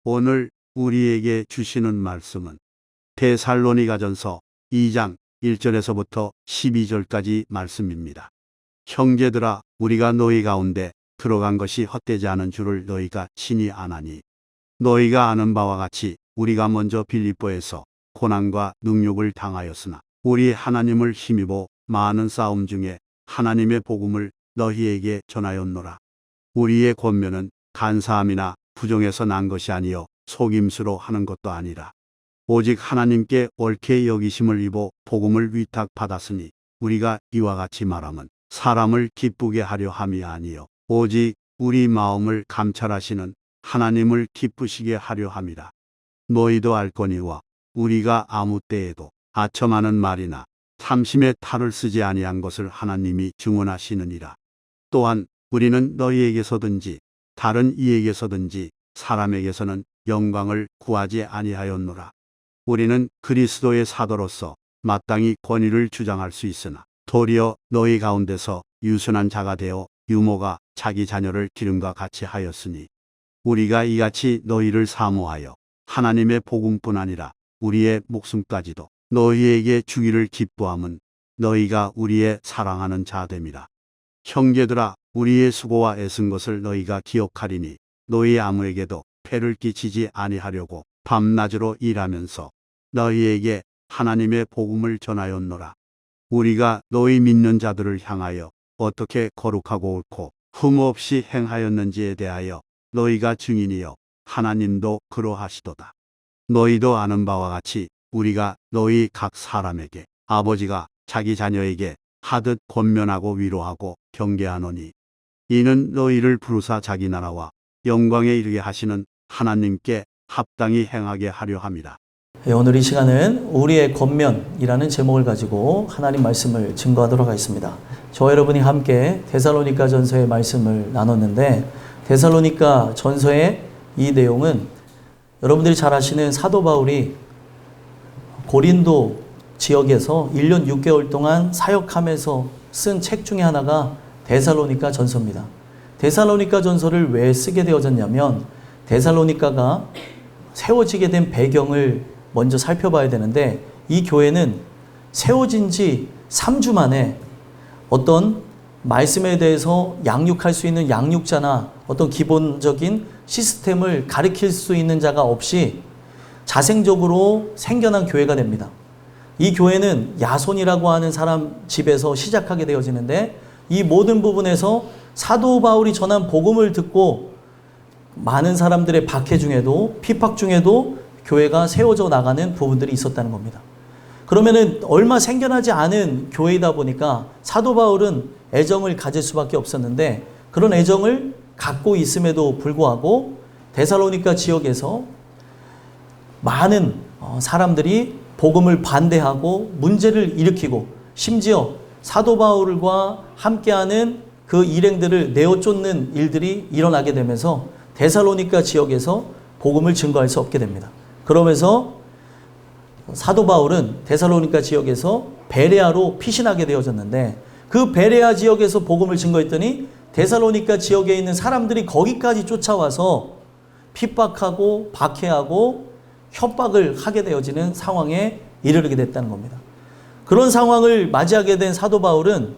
오늘 우리에게 주시는 말씀은 데살로니가전서 2장 1절에서부터 12절까지 말씀입니다. 형제들아, 우리가 너희 가운데 들어간 것이 헛되지 않은 줄을 너희가 친히 아나니, 너희가 아는 바와 같이 우리가 먼저 빌립보에서 고난과 능욕을 당하였으나 우리 하나님을 힘입어 많은 싸움 중에 하나님의 복음을 너희에게 전하였노라. 우리의 권면은 간사함이나 부정에서 난 것이 아니요 속임수로 하는 것도 아니라 오직 하나님께 옳게 여기심을 입어 복음을 위탁받았으니 우리가 이와 같이 말함은 사람을 기쁘게 하려 함이 아니요 오직 우리 마음을 감찰하시는 하나님을 기쁘시게 하려 함이라. 너희도 알거니와 우리가 아무 때에도 아첨하는 말이나 탐심의 탈을 쓰지 아니한 것을 하나님이 증언하시느니라. 또한 우리는 너희에게서든지 다른 이에게서든지 사람에게서는 영광을 구하지 아니하였노라. 우리는 그리스도의 사도로서 마땅히 권위를 주장할 수 있으나 도리어 너희 가운데서 유순한 자가 되어 유모가 자기 자녀를 기름과 같이 하였으니 우리가 이같이 너희를 사모하여 하나님의 복음뿐 아니라 우리의 목숨까지도 너희에게 주기를 기뻐함은 너희가 우리의 사랑하는 자됨이라. 형제들아, 우리의 수고와 애쓴 것을 너희가 기억하리니 너희 아무에게도 폐를 끼치지 아니하려고 밤낮으로 일하면서 너희에게 하나님의 복음을 전하였노라. 우리가 너희 믿는 자들을 향하여 어떻게 거룩하고 옳고 흠 없이 행하였는지에 대하여 너희가 증인이여 하나님도 그러하시도다. 너희도 아는 바와 같이 우리가 너희 각 사람에게 아버지가 자기 자녀에게 하듯 권면하고 위로하고 경계하노니, 이는 너희를 부르사 자기 나라와 영광에 이르게 하시는 하나님께 합당히 행하게 하려 함이라. 오늘 이 시간은 우리의 권면이라는 제목을 가지고 하나님 말씀을 증거하도록 하겠습니다. 저와 여러분이 함께 데살로니가 전서의 말씀을 나눴는데, 데살로니가 전서의 이 내용은 여러분들이 잘 아시는 사도 바울이 고린도 지역에서 1년 6개월 동안 사역하면서 쓴 책 중에 하나가 데살로니가 전서입니다. 데살로니가 전서를 왜 쓰게 되어졌냐면, 데살로니가가 세워지게 된 배경을 먼저 살펴봐야 되는데, 이 교회는 세워진 지 3주 만에 어떤 말씀에 대해서 양육할 수 있는 양육자나 어떤 기본적인 시스템을 가르칠 수 있는 자가 없이 자생적으로 생겨난 교회가 됩니다. 이 교회는 야손이라고 하는 사람 집에서 시작하게 되어지는데, 이 모든 부분에서 사도 바울이 전한 복음을 듣고 많은 사람들의 박해 중에도 핍박 중에도 교회가 세워져 나가는 부분들이 있었다는 겁니다. 그러면은 얼마 생겨나지 않은 교회이다 보니까 사도 바울은 애정을 가질 수밖에 없었는데, 그런 애정을 갖고 있음에도 불구하고 데살로니가 지역에서 많은 사람들이 복음을 반대하고 문제를 일으키고, 심지어 사도 바울과 함께하는 그 일행들을 내어 쫓는 일들이 일어나게 되면서 데살로니가 지역에서 복음을 증거할 수 없게 됩니다. 그러면서 사도 바울은 데살로니가 지역에서 베레아로 피신하게 되어졌는데, 그 베레아 지역에서 복음을 증거했더니 데살로니가 지역에 있는 사람들이 거기까지 쫓아와서 핍박하고 박해하고 협박을 하게 되어지는 상황에 이르게 됐다는 겁니다. 그런 상황을 맞이하게 된 사도 바울은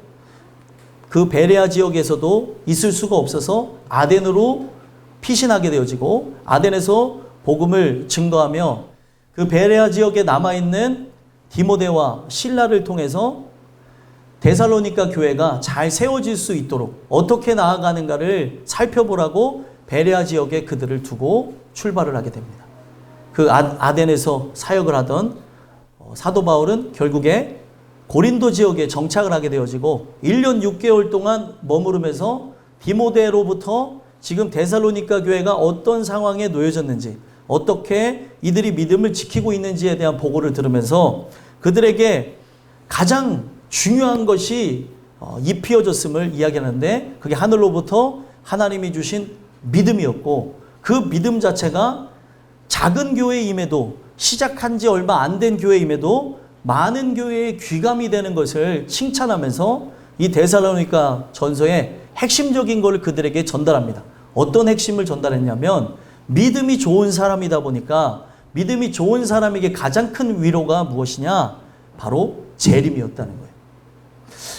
그 베레아 지역에서도 있을 수가 없어서 아덴으로 피신하게 되어지고, 아덴에서 복음을 증거하며 그 베레아 지역에 남아있는 디모데와 실라를 통해서 데살로니가 교회가 잘 세워질 수 있도록 어떻게 나아가는가를 살펴보라고 베레아 지역에 그들을 두고 출발을 하게 됩니다. 그 아덴에서 사역을 하던 사도 바울은 결국에 고린도 지역에 정착을 하게 되어지고 1년 6개월 동안 머무르면서 디모데로부터 지금 데살로니가 교회가 어떤 상황에 놓여졌는지, 어떻게 이들이 믿음을 지키고 있는지에 대한 보고를 들으면서 그들에게 가장 중요한 것이 입히어졌음을 이야기하는데, 그게 하늘로부터 하나님이 주신 믿음이었고, 그 믿음 자체가 작은 교회임에도, 시작한 지 얼마 안 된 교회임에도 많은 교회의 귀감이 되는 것을 칭찬하면서 이 데살로니가 전서의 핵심적인 것을 그들에게 전달합니다. 어떤 핵심을 전달했냐면, 믿음이 좋은 사람이다 보니까 믿음이 좋은 사람에게 가장 큰 위로가 무엇이냐? 바로 재림이었다는 거예요.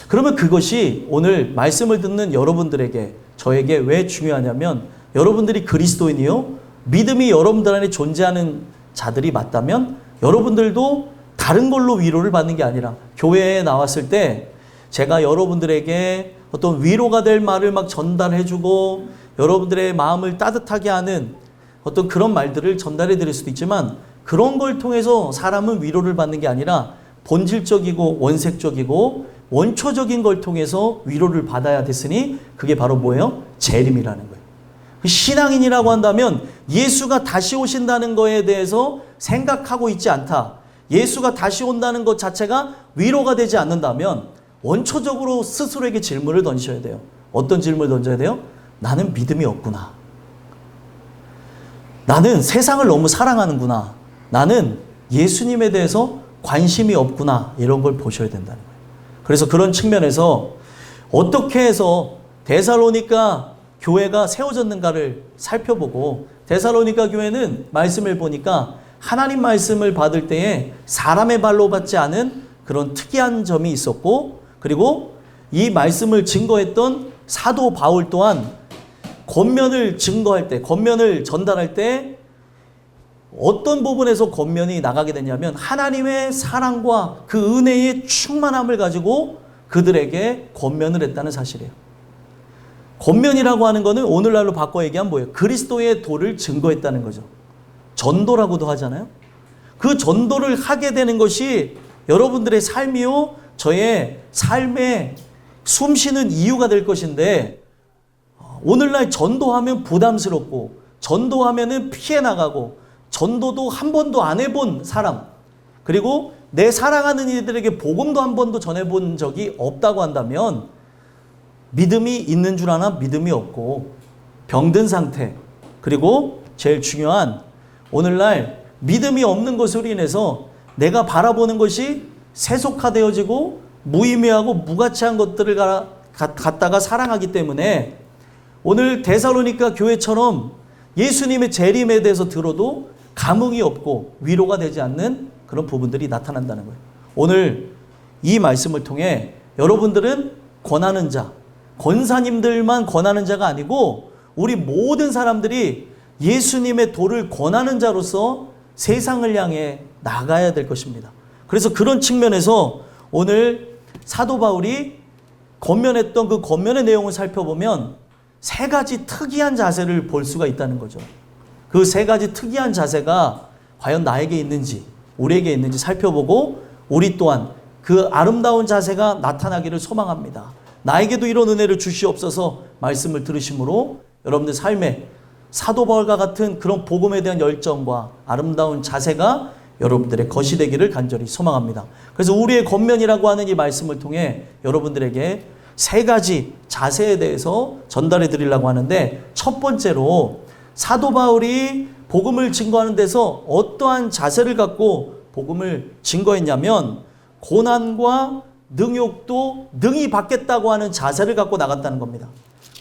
그러면 그것이 오늘 말씀을 듣는 여러분들에게, 저에게 왜 중요하냐면, 여러분들이 그리스도인이요, 믿음이 여러분들 안에 존재하는 자들이 맞다면 여러분들도 다른 걸로 위로를 받는 게 아니라, 교회에 나왔을 때 제가 여러분들에게 어떤 위로가 될 말을 막 전달해주고 여러분들의 마음을 따뜻하게 하는 어떤 그런 말들을 전달해 드릴 수도 있지만, 그런 걸 통해서 사람은 위로를 받는 게 아니라 본질적이고 원색적이고 원초적인 걸 통해서 위로를 받아야 됐으니, 그게 바로 뭐예요? 재림이라는 거예요. 신앙인이라고 한다면 예수가 다시 오신다는 거에 대해서 생각하고 있지 않다, 예수가 다시 온다는 것 자체가 위로가 되지 않는다면 원초적으로 스스로에게 질문을 던지셔야 돼요. 어떤 질문을 던져야 돼요? 나는 믿음이 없구나. 나는 세상을 너무 사랑하는구나. 나는 예수님에 대해서 관심이 없구나. 이런 걸 보셔야 된다는 거예요. 그래서 그런 측면에서 어떻게 해서 데살로니가 교회가 세워졌는가를 살펴보고, 데살로니가 교회는 말씀을 보니까 하나님 말씀을 받을 때에 사람의 발로 받지 않은 그런 특이한 점이 있었고, 그리고 이 말씀을 증거했던 사도 바울 또한 권면을 증거할 때, 권면을 전달할 때 어떤 부분에서 권면이 나가게 되냐면 하나님의 사랑과 그 은혜의 충만함을 가지고 그들에게 권면을 했다는 사실이에요. 권면이라고 하는 것은 오늘날로 바꿔 얘기하면 뭐예요? 그리스도의 도를 증거했다는 거죠. 전도라고도 하잖아요. 그 전도를 하게 되는 것이 여러분들의 삶이요, 저의 삶에 숨쉬는 이유가 될 것인데, 오늘날 전도하면 부담스럽고, 전도하면은 피해 나가고, 전도도 한 번도 안 해본 사람, 그리고 내 사랑하는 이들에게 복음도 한 번도 전해본 적이 없다고 한다면 믿음이 있는 줄 아나 믿음이 없고, 병든 상태, 그리고 제일 중요한, 오늘날 믿음이 없는 것으로 인해서 내가 바라보는 것이 세속화되어지고 무의미하고 무가치한 것들을 갖다가 사랑하기 때문에 오늘 데살로니가 교회처럼 예수님의 재림에 대해서 들어도 감흥이 없고 위로가 되지 않는 그런 부분들이 나타난다는 거예요. 오늘 이 말씀을 통해 여러분들은 권하는 자, 권사님들만 권하는 자가 아니고 우리 모든 사람들이 예수님의 도를 권하는 자로서 세상을 향해 나가야 될 것입니다. 그래서 그런 측면에서 오늘 사도 바울이 권면했던 그 권면의 내용을 살펴보면 세 가지 특이한 자세를 볼 수가 있다는 거죠. 그 세 가지 특이한 자세가 과연 나에게 있는지, 우리에게 있는지 살펴보고, 우리 또한 그 아름다운 자세가 나타나기를 소망합니다. 나에게도 이런 은혜를 주시옵소서. 말씀을 들으심으로 여러분들 삶에 사도 바울과 같은 그런 복음에 대한 열정과 아름다운 자세가 여러분들의 것이 되기를 간절히 소망합니다. 그래서 우리의 권면이라고 하는 이 말씀을 통해 여러분들에게 세 가지 자세에 대해서 전달해 드리려고 하는데, 첫 번째로 사도 바울이 복음을 증거하는 데서 어떠한 자세를 갖고 복음을 증거했냐면, 고난과 능욕도 능히 받겠다고 하는 자세를 갖고 나갔다는 겁니다.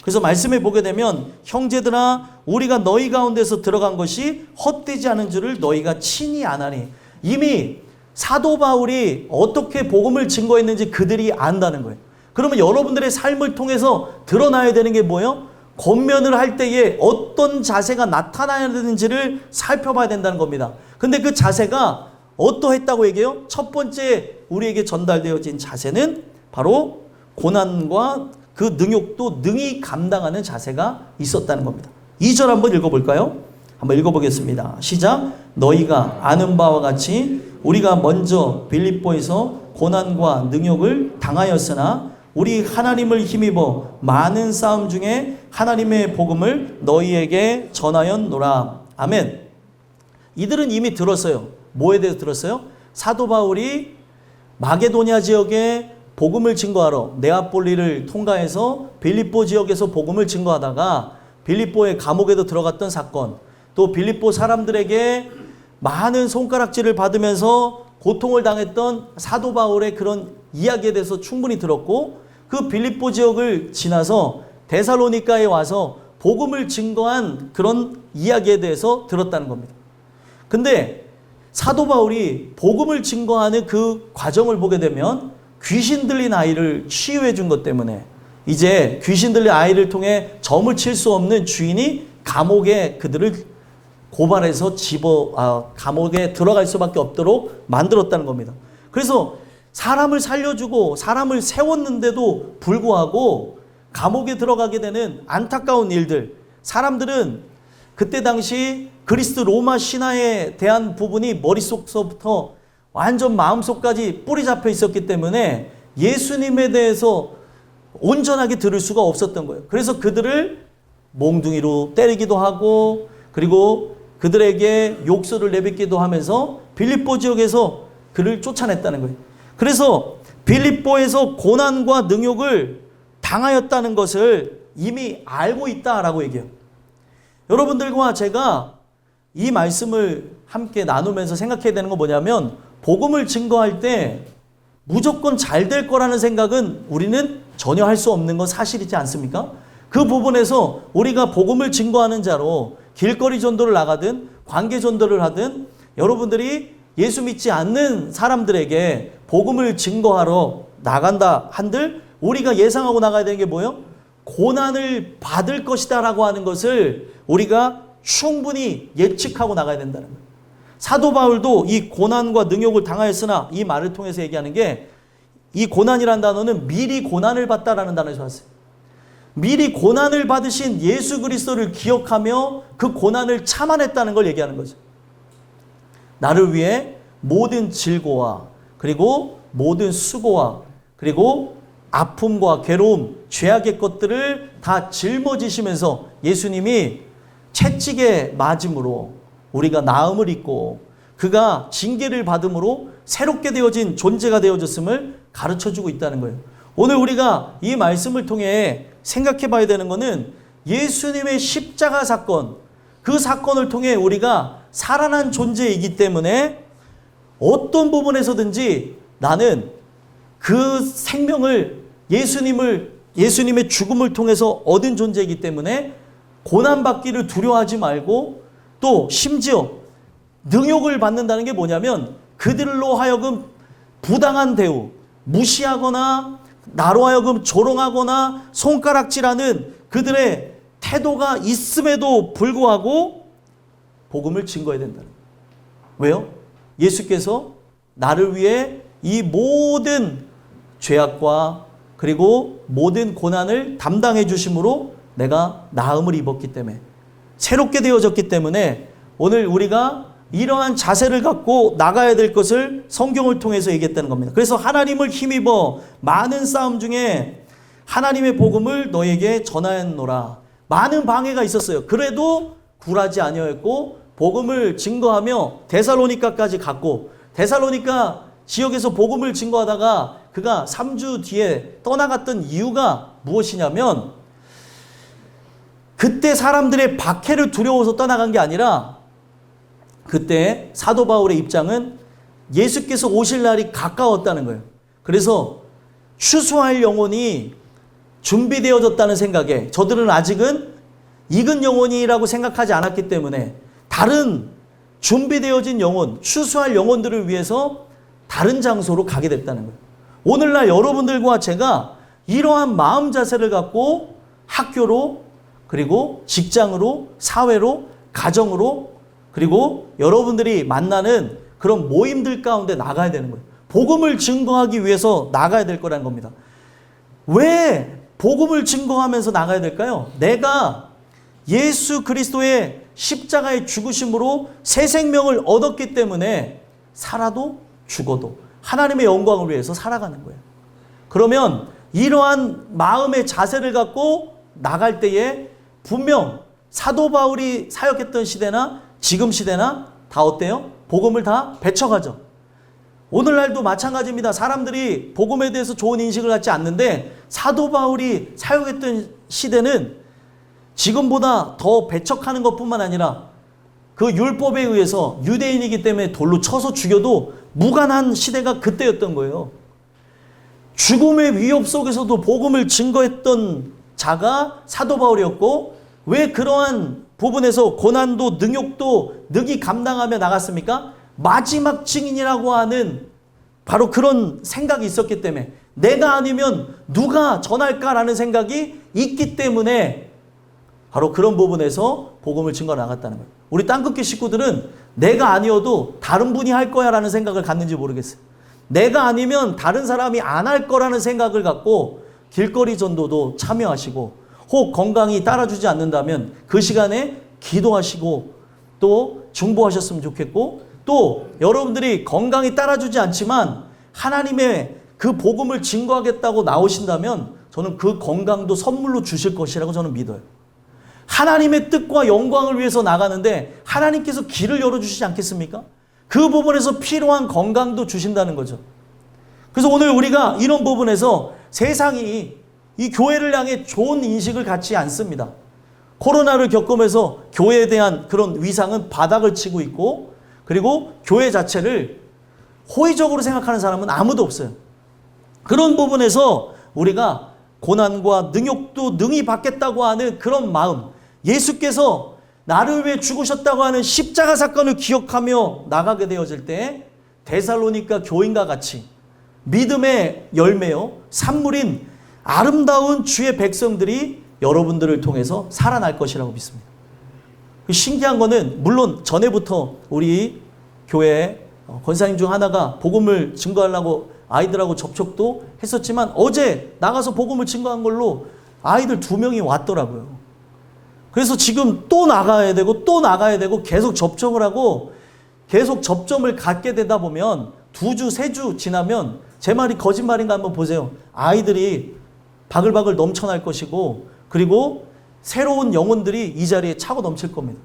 그래서 말씀에 보게 되면, 형제들아 우리가 너희 가운데서 들어간 것이 헛되지 않은 줄을 너희가 친히 아나니. 이미 사도 바울이 어떻게 복음을 증거했는지 그들이 안다는 거예요. 그러면 여러분들의 삶을 통해서 드러나야 되는 게 뭐예요? 권면을 할 때에 어떤 자세가 나타나야 되는지를 살펴봐야 된다는 겁니다. 근데 그 자세가 어떠했다고 얘기해요? 첫 번째 우리에게 전달되어진 자세는 바로 고난과 그 능욕도 능히 감당하는 자세가 있었다는 겁니다. 2절 한번 읽어볼까요? 한번 읽어보겠습니다. 시작. 너희가 아는 바와 같이 우리가 먼저 빌립보에서 고난과 능욕을 당하였으나 우리 하나님을 힘입어 많은 싸움 중에 하나님의 복음을 너희에게 전하였노라. 아멘. 이들은 이미 들었어요. 뭐에 대해서 들었어요? 사도 바울이 마게도냐 지역에 복음을 증거하러 네아폴리를 통과해서 빌립보 지역에서 복음을 증거하다가 빌립보의 감옥에도 들어갔던 사건, 또 빌립보 사람들에게 많은 손가락질을 받으면서 고통을 당했던 사도 바울의 그런 이야기에 대해서 충분히 들었고, 그 빌립보 지역을 지나서 데살로니가에 와서 복음을 증거한 그런 이야기에 대해서 들었다는 겁니다. 근데 사도 바울이 복음을 증거하는 그 과정을 보게 되면 귀신 들린 아이를 치유해 준 것 때문에 이제 귀신 들린 아이를 통해 점을 칠 수 없는 주인이 감옥에 그들을 고발해서 감옥에 들어갈 수밖에 없도록 만들었다는 겁니다. 그래서 사람을 살려주고 사람을 세웠는데도 불구하고 감옥에 들어가게 되는 안타까운 일들, 사람들은 그때 당시 그리스 로마 신화에 대한 부분이 머릿속서부터 완전 마음속까지 뿌리 잡혀 있었기 때문에 예수님에 대해서 온전하게 들을 수가 없었던 거예요. 그래서 그들을 몽둥이로 때리기도 하고 그리고 그들에게 욕설을 내뱉기도 하면서 빌립보 지역에서 그를 쫓아냈다는 거예요. 그래서 빌립보에서 고난과 능욕을 당하였다는 것을 이미 알고 있다라고 얘기해요. 여러분들과 제가 이 말씀을 함께 나누면서 생각해야 되는 건 뭐냐면 복음을 증거할 때 무조건 잘 될 거라는 생각은 우리는 전혀 할 수 없는 건 사실이지 않습니까? 그 부분에서 우리가 복음을 증거하는 자로 길거리 전도를 나가든 관계 전도를 하든 여러분들이 예수 믿지 않는 사람들에게 복음을 증거하러 나간다 한들 우리가 예상하고 나가야 되는 게 뭐예요? 고난을 받을 것이다 라고 하는 것을 우리가 충분히 예측하고 나가야 된다는 거예요. 사도 바울도 이 고난과 능욕을 당하였으나 이 말을 통해서 얘기하는 게 이 고난이라는 단어는 미리 고난을 받다라는 단어에서 왔어요. 미리 고난을 받으신 예수 그리스도를 기억하며 그 고난을 참아냈다는 걸 얘기하는 거죠. 나를 위해 모든 질고와 그리고 모든 수고와 그리고 아픔과 괴로움, 죄악의 것들을 다 짊어지시면서 예수님이 채찍에 맞음으로 우리가 나음을 입고 그가 징계를 받음으로 새롭게 되어진 존재가 되어졌음을 가르쳐주고 있다는 거예요. 오늘 우리가 이 말씀을 통해 생각해 봐야 되는 것은 예수님의 십자가 사건, 그 사건을 통해 우리가 살아난 존재이기 때문에 어떤 부분에서든지 나는 그 생명을 예수님의 죽음을 통해서 얻은 존재이기 때문에 고난받기를 두려워하지 말고 또 심지어 능욕을 받는다는 게 뭐냐면 그들로 하여금 부당한 대우, 무시하거나 나로 하여금 조롱하거나 손가락질하는 그들의 태도가 있음에도 불구하고 복음을 증거해야 된다는 거예요. 왜요? 예수께서 나를 위해 이 모든 죄악과 그리고 모든 고난을 담당해 주심으로 내가 나음을 입었기 때문에 새롭게 되어졌기 때문에 오늘 우리가 이러한 자세를 갖고 나가야 될 것을 성경을 통해서 얘기했다는 겁니다. 그래서 하나님을 힘입어 많은 싸움 중에 하나님의 복음을 너에게 전하였노라. 많은 방해가 있었어요. 그래도 굴하지 아니하였고 복음을 증거하며 데살로니가까지 갔고 데살로니가 지역에서 복음을 증거하다가 그가 3주 뒤에 떠나갔던 이유가 무엇이냐면 그때 사람들의 박해를 두려워서 떠나간 게 아니라 그때 사도 바울의 입장은 예수께서 오실 날이 가까웠다는 거예요. 그래서 추수할 영혼이 준비되어졌다는 생각에 저들은 아직은 익은 영혼이라고 생각하지 않았기 때문에 다른 준비되어진 영혼, 추수할 영혼들을 위해서 다른 장소로 가게 됐다는 거예요. 오늘날 여러분들과 제가 이러한 마음 자세를 갖고 학교로 그리고 직장으로 사회로 가정으로 그리고 여러분들이 만나는 그런 모임들 가운데 나가야 되는 거예요. 복음을 증거하기 위해서 나가야 될 거라는 겁니다. 왜 복음을 증거하면서 나가야 될까요? 내가 예수 그리스도의 십자가의 죽으심으로 새 생명을 얻었기 때문에 살아도 죽어도 하나님의 영광을 위해서 살아가는 거예요. 그러면 이러한 마음의 자세를 갖고 나갈 때에 분명 사도 바울이 사역했던 시대나 지금 시대나 다 어때요? 복음을 다 배쳐가죠. 오늘날도 마찬가지입니다. 사람들이 복음에 대해서 좋은 인식을 갖지 않는데 사도 바울이 사역했던 시대는 지금보다 더 배척하는 것뿐만 아니라 그 율법에 의해서 유대인이기 때문에 돌로 쳐서 죽여도 무관한 시대가 그때였던 거예요. 죽음의 위협 속에서도 복음을 증거했던 자가 사도 바울이었고 왜 그러한 부분에서 고난도 능욕도 능히 감당하며 나갔습니까? 마지막 증인이라고 하는 바로 그런 생각이 있었기 때문에 내가 아니면 누가 전할까라는 생각이 있기 때문에 바로 그런 부분에서 복음을 증거 나갔다는 거예요. 우리 땅끝교 식구들은 내가 아니어도 다른 분이 할 거야 라는 생각을 갖는지 모르겠어요. 내가 아니면 다른 사람이 안 할 거라는 생각을 갖고 길거리 전도도 참여하시고 혹 건강이 따라주지 않는다면 그 시간에 기도하시고 또 중보하셨으면 좋겠고 또 여러분들이 건강이 따라주지 않지만 하나님의 그 복음을 증거하겠다고 나오신다면 저는 그 건강도 선물로 주실 것이라고 저는 믿어요. 하나님의 뜻과 영광을 위해서 나가는데 하나님께서 길을 열어주시지 않겠습니까? 그 부분에서 필요한 건강도 주신다는 거죠. 그래서 오늘 우리가 이런 부분에서 세상이 이 교회를 향해 좋은 인식을 갖지 않습니다. 코로나를 겪으면서 교회에 대한 그런 위상은 바닥을 치고 있고 그리고 교회 자체를 호의적으로 생각하는 사람은 아무도 없어요. 그런 부분에서 우리가 고난과 능욕도 능히 받겠다고 하는 그런 마음, 예수께서 나를 위해 죽으셨다고 하는 십자가 사건을 기억하며 나가게 되어질 때 데살로니가 교인과 같이 믿음의 열매요, 산물인 아름다운 주의 백성들이 여러분들을 통해서 살아날 것이라고 믿습니다. 신기한 거는 물론 전에부터 우리 교회 권사님 중 하나가 복음을 증거하려고 아이들하고 접촉도 했었지만 어제 나가서 복음을 증거한 걸로 아이들 2명이 왔더라고요. 그래서 지금 또 나가야 되고 또 나가야 되고 계속 접촉을 하고 계속 접점을 갖게 되다 보면 2주, 3주 지나면 제 말이 거짓말인가 한번 보세요. 아이들이 바글바글 넘쳐날 것이고 그리고 새로운 영혼들이 이 자리에 차고 넘칠 겁니다.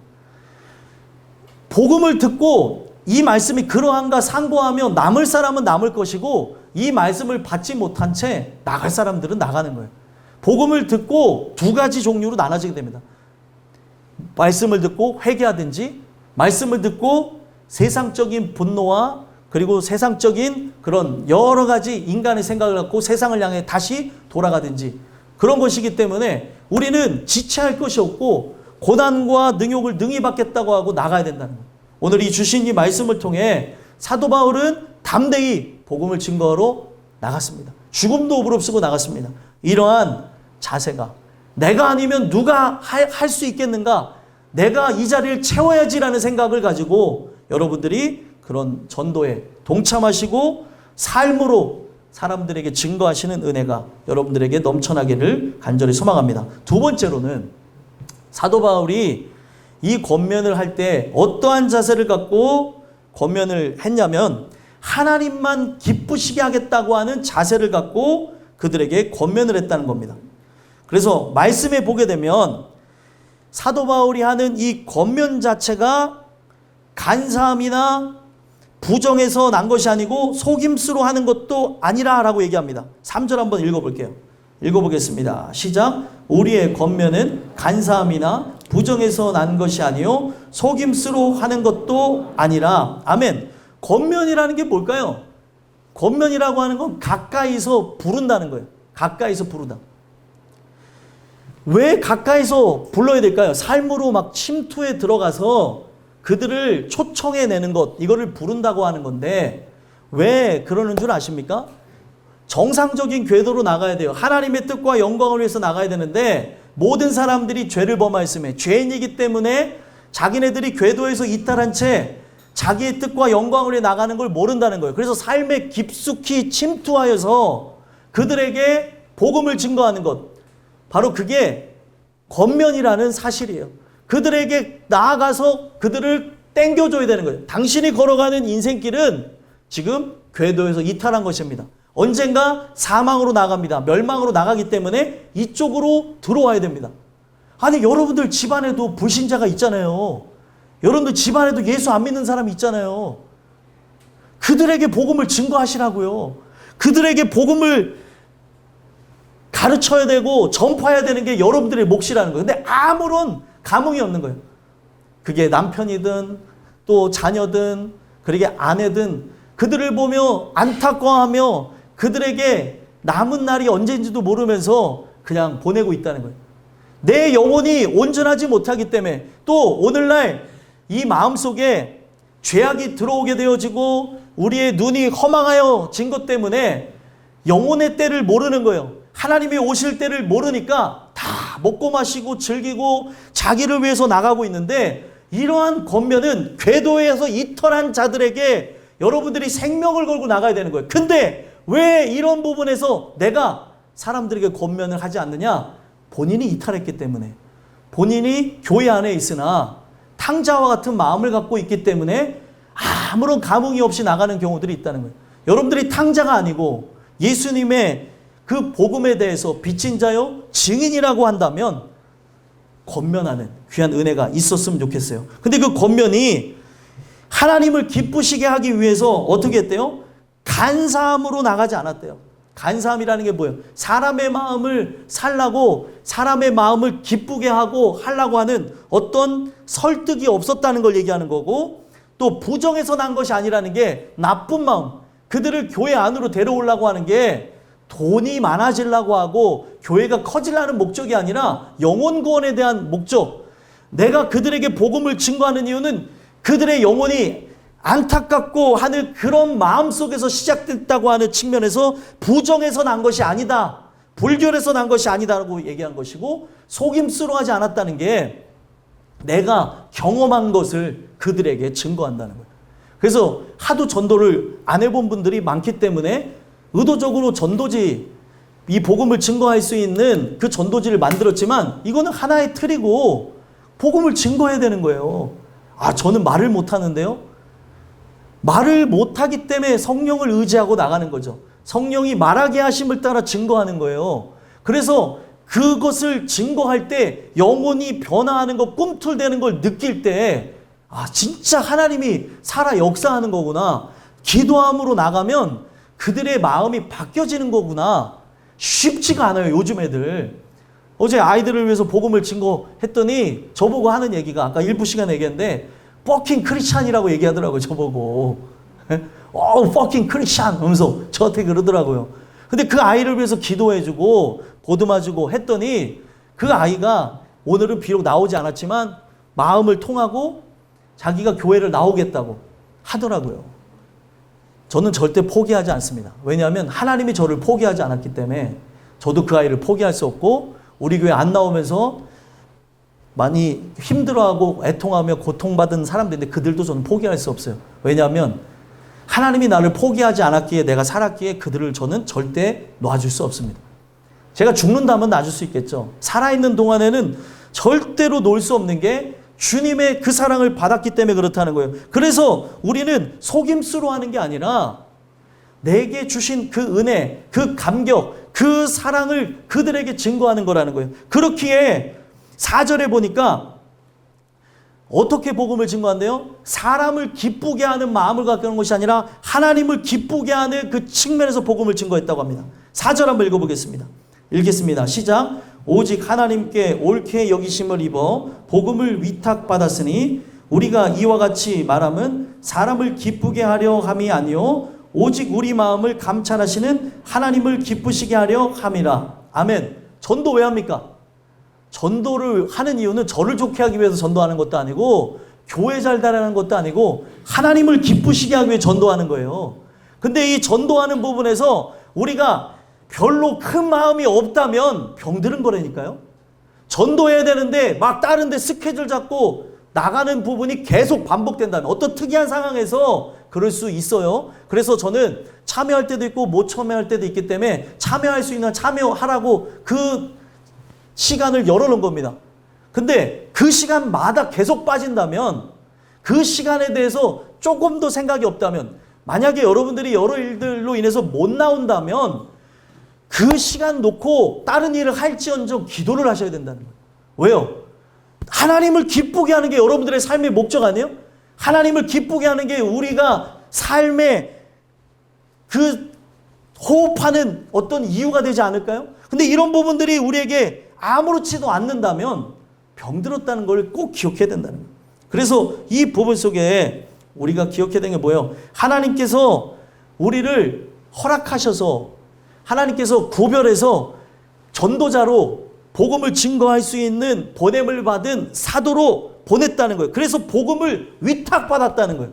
복음을 듣고 이 말씀이 그러한가 상고하며 남을 사람은 남을 것이고 이 말씀을 받지 못한 채 나갈 사람들은 나가는 거예요. 복음을 듣고 2가지 종류로 나눠지게 됩니다. 말씀을 듣고 회개하든지 말씀을 듣고 세상적인 분노와 그리고 세상적인 그런 여러 가지 인간의 생각을 갖고 세상을 향해 다시 돌아가든지 그런 것이기 때문에 우리는 지체할 것이 없고 고난과 능욕을 능히 받겠다고 하고 나가야 된다는 거예요. 오늘 이 주신 이 말씀을 통해 사도 바울은 담대히 복음을 증거하러 나갔습니다. 죽음도 무릅쓰고 나갔습니다. 이러한 자세가 내가 아니면 누가 할 수 있겠는가? 내가 이 자리를 채워야지라는 생각을 가지고 여러분들이 그런 전도에 동참하시고 삶으로 사람들에게 증거하시는 은혜가 여러분들에게 넘쳐나기를 간절히 소망합니다. 2번째로는 사도 바울이 이 권면을 할 때 어떠한 자세를 갖고 권면을 했냐면 하나님만 기쁘시게 하겠다고 하는 자세를 갖고 그들에게 권면을 했다는 겁니다. 그래서 말씀에 보게 되면 사도 바울이 하는 이 권면 자체가 간사함이나 부정에서 난 것이 아니고 속임수로 하는 것도 아니라 라고 얘기합니다. 3절 한번 읽어볼게요. 읽어보겠습니다. 시작. 우리의 권면은 간사함이나 부정에서 난 것이 아니요 속임수로 하는 것도 아니라. 아멘. 권면이라는 게 뭘까요? 권면이라고 하는 건 가까이서 부른다는 거예요. 가까이서 부르다. 왜 가까이서 불러야 될까요? 삶으로 막 침투에 들어가서 그들을 초청해내는 것, 이거를 부른다고 하는 건데 왜 그러는 줄 아십니까? 정상적인 궤도로 나가야 돼요. 하나님의 뜻과 영광을 위해서 나가야 되는데 모든 사람들이 죄를 범하였음에 죄인이기 때문에 자기네들이 궤도에서 이탈한 채 자기의 뜻과 영광을 위해 나가는 걸 모른다는 거예요. 그래서 삶에 깊숙이 침투하여서 그들에게 복음을 증거하는 것, 바로 그게 권면이라는 사실이에요. 그들에게 나아가서 그들을 땡겨줘야 되는 거예요. 당신이 걸어가는 인생길은 지금 궤도에서 이탈한 것입니다. 언젠가 사망으로 나갑니다. 멸망으로 나가기 때문에 이쪽으로 들어와야 됩니다. 아니 여러분들 집안에도 불신자가 있잖아요. 여러분들 집안에도 예수 안 믿는 사람이 있잖아요. 그들에게 복음을 증거하시라고요. 그들에게 복음을 가르쳐야 되고 전파해야 되는 게 여러분들의 몫이라는 거예요. 근데 아무런 감흥이 없는 거예요. 그게 남편이든 또 자녀든 그러게 아내든 그들을 보며 안타까워하며 그들에게 남은 날이 언제인지도 모르면서 그냥 보내고 있다는 거예요. 내 영혼이 온전하지 못하기 때문에 또 오늘날 이 마음속에 죄악이 들어오게 되어지고 우리의 눈이 허망하여진 것 때문에 영혼의 때를 모르는 거예요. 하나님이 오실 때를 모르니까 다 먹고 마시고 즐기고 자기를 위해서 나가고 있는데, 이러한 권면은 궤도에서 이탈한 자들에게 여러분들이 생명을 걸고 나가야 되는 거예요. 근데 왜 이런 부분에서 내가 사람들에게 권면을 하지 않느냐? 본인이 이탈했기 때문에, 본인이 교회 안에 있으나 탕자와 같은 마음을 갖고 있기 때문에 아무런 감흥이 없이 나가는 경우들이 있다는 거예요. 여러분들이 탕자가 아니고 예수님의 그 복음에 대해서 빚진 자요 증인이라고 한다면 권면하는 귀한 은혜가 있었으면 좋겠어요. 근데 그 권면이 하나님을 기쁘시게 하기 위해서 어떻게 했대요? 간사함으로 나가지 않았대요. 간사함이라는 게 뭐예요? 사람의 마음을 살라고, 사람의 마음을 기쁘게 하고 하려고 하는 어떤 설득이 없었다는 걸 얘기하는 거고, 또 부정에서 난 것이 아니라는 게 나쁜 마음, 그들을 교회 안으로 데려오려고 하는 게 돈이 많아지려고 하고 교회가 커지려는 목적이 아니라 영혼 구원에 대한 목적. 내가 그들에게 복음을 증거하는 이유는 그들의 영혼이 안타깝고 하는 그런 마음 속에서 시작됐다고 하는 측면에서 부정에서 난 것이 아니다, 불결에서 난 것이 아니다라고 얘기한 것이고, 속임수로 하지 않았다는 게 내가 경험한 것을 그들에게 증거한다는 거예요. 그래서 하도 전도를 안 해본 분들이 많기 때문에 의도적으로 전도지, 이 복음을 증거할 수 있는 그 전도지를 만들었지만 이거는 하나의 틀이고 복음을 증거해야 되는 거예요. 아, 저는 말을 못하는데요. 말을 못하기 때문에 성령을 의지하고 나가는 거죠. 성령이 말하게 하심을 따라 증거하는 거예요. 그래서 그것을 증거할 때 영혼이 변화하는 것, 꿈틀대는 걸 느낄 때, 아, 진짜 하나님이 살아 역사하는 거구나. 기도함으로 나가면 그들의 마음이 바뀌어지는 거구나. 쉽지가 않아요, 요즘 애들. 어제 아이들을 위해서 복음을 증거했더니 저보고 하는 얘기가, 아까 일부 시간에 얘기했는데 퍼킹 크리스찬이라고 얘기하더라고요, 저보고. 퍼킹 크리스찬 하면서 저한테 그러더라고요. 근데 그 아이를 위해서 기도해주고 보듬어주고 했더니 그 아이가 오늘은 비록 나오지 않았지만 마음을 통하고 자기가 교회를 나오겠다고 하더라고요. 저는 절대 포기하지 않습니다. 왜냐하면 하나님이 저를 포기하지 않았기 때문에 저도 그 아이를 포기할 수 없고, 우리 교회 안 나오면서 많이 힘들어하고 애통하며 고통받은 사람들인데 그들도 저는 포기할 수 없어요. 왜냐하면 하나님이 나를 포기하지 않았기에 내가 살았기에 그들을 저는 절대 놔줄 수 없습니다. 제가 죽는다면 놔줄 수 있겠죠. 살아있는 동안에는 절대로 놓을 수 없는 게 주님의 그 사랑을 받았기 때문에 그렇다는 거예요. 그래서 우리는 속임수로 하는 게 아니라 내게 주신 그 은혜, 그 감격, 그 사랑을 그들에게 증거하는 거라는 거예요. 그렇기에 4절에 보니까 어떻게 복음을 증거한대요? 사람을 기쁘게 하는 마음을 갖게 하는 것이 아니라 하나님을 기쁘게 하는 그 측면에서 복음을 증거했다고 합니다. 4절 한번 읽어보겠습니다. 읽겠습니다. 시작. 오직 하나님께 옳게 여기심을 입어 복음을 위탁받았으니 우리가 이와 같이 말함은 사람을 기쁘게 하려 함이 아니요 오직 우리 마음을 감찰하시는 하나님을 기쁘시게 하려 함이라. 아멘. 전도 왜 합니까? 전도를 하는 이유는 저를 좋게 하기 위해서 전도하는 것도 아니고 교회 잘 다니는 것도 아니고 하나님을 기쁘시게 하기 위해 전도하는 거예요. 근데 이 전도하는 부분에서 우리가 별로 큰 마음이 없다면 병드는 거라니까요. 전도해야 되는데 막 다른 데 스케줄 잡고 나가는 부분이 계속 반복된다면 어떤 특이한 상황에서 그럴 수 있어요. 그래서 저는 참여할 때도 있고 못 참여할 때도 있기 때문에 참여할 수 있는 참여하라고 그 시간을 열어놓은 겁니다. 근데 그 시간마다 계속 빠진다면, 그 시간에 대해서 조금 더 생각이 없다면, 만약에 여러분들이 여러 일들로 인해서 못 나온다면 그 시간 놓고 다른 일을 할지언정 기도를 하셔야 된다는 거예요. 왜요? 하나님을 기쁘게 하는 게 여러분들의 삶의 목적 아니에요? 하나님을 기쁘게 하는 게 우리가 삶의 그 호흡하는 어떤 이유가 되지 않을까요? 근데 이런 부분들이 우리에게 아무렇지도 않는다면 병들었다는 걸 꼭 기억해야 된다는 거예요. 그래서 이 부분 속에 우리가 기억해야 되는 게 뭐예요? 하나님께서 우리를 허락하셔서, 하나님께서 구별해서 전도자로 복음을 증거할 수 있는 보냄을 받은 사도로 보냈다는 거예요. 그래서 복음을 위탁받았다는 거예요.